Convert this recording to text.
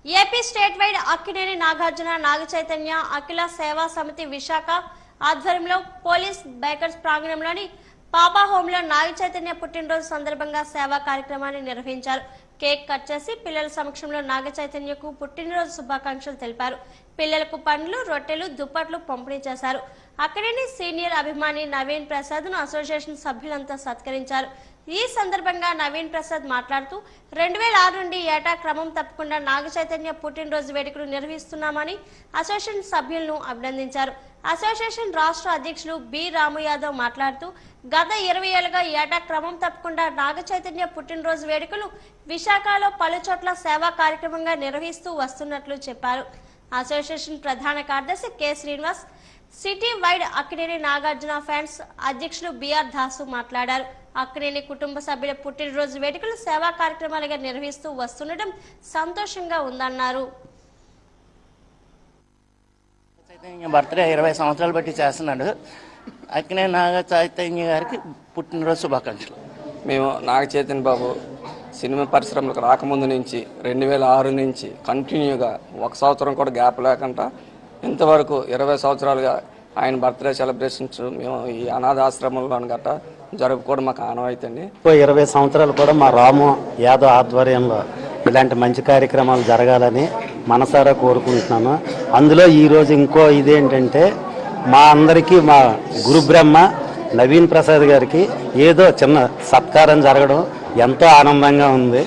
AP state wide Akkineni Nagarjuna Naga Chaitanya అఖిల సేవా సమితి విశాఖ ఆధ్వర్యంలో పోలీస్ బేకర్స్ ప్రాంగణంలోని పాపా హోంలో నాగ చైతన్య పుట్టినరోజు సందర్భంగా సేవా కార్యక్రమాన్ని నిర్వహించారు. కేక్ కట్ చేసి పిల్లల సమక్షంలో నాగ చైతన్యకు పుట్టినరోజు శుభాకాంక్షలు తెలిపారు. పిల్లలకు పండ్లు, రొట్టెలు, దుప్పట్లు పంపిణీ చేశారు. అక్కినేని సీనియర్ అభిమాని నవీన్ ప్రసాద్ ను అసోసియేషన్ సభ్యులంతా సత్కరించారు. ఈ సందర్భంగా నవీన్ ప్రసాద్ మాట్లాడుతూ 2006 నుండి ఏటా క్రమం తప్పకుండా నాగ చైతన్య పుట్టినరోజు వేడుకలు నిర్వహిస్తున్నామని అసోసియేషన్ సభ్యులను అభినందించారు. అసోసియేషన్ రాష్ట్ర అధ్యక్షులు బి రాము యాదవ్ మాట్లాడుతూ గత 20 ఏళ్లుగా ఏటా క్రమం తప్పకుండా నాగ చైతన్య పుట్టినరోజు వేడుకలు విశాఖలో పలు చోట్ల సేవా కార్యక్రమంగా నిర్వహిస్తూ వస్తున్నట్లు చెప్పారు. అసోసియేషన్ ప్రధాన కార్యదర్శి K Srinivas, city wide Akkineni Nagarjuna fans అధ్యక్షులు బిఆర్ దాసు మాట్లాడారు. అక్కినేని కుటుంబ సభ్యుల పుట్టినరోజు వేడుకలు సేవా కార్యక్రమాలుగా నిర్వహిస్తూ వస్తుండటం సంతోషంగా ఉందన్నారు. బర్త్డే 20 సంవత్సరాలు బట్టి చేస్తున్నాడు. అక్కినేని నాగ చైతన్య గారికి పుట్టినరోజు శుభాకాంక్షలు. మేము నాగ చైతన్య బాబు సినిమా పరిశ్రమలకు రాకముందు నుంచి 2006 నుంచి కంటిన్యూగా 1 సంవత్సరం కూడా గ్యాప్ లేకుండా ఇంతవరకు 20 సంవత్సరాలుగా ఆయన బర్త్డే సెలబ్రేషన్స్ మేము ఈ అనాథాశ్రమంలో గట్రా జరుపుకోవడం మాకు ఆనవాయితీ. 20 సంవత్సరాలు కూడా మా రాము యాదవ్ ఆధ్వర్యంలో ఇలాంటి మంచి కార్యక్రమాలు జరగాలని మనసారా కోరుకుంటున్నాను. అందులో ఈరోజు ఇంకో ఇదేంటంటే మా అందరికీ మా గురు బ్రహ్మ నవీన్ ప్రసాద్ గారికి ఏదో చిన్న సత్కారం జరగడం ఎంతో ఆనందంగా ఉంది.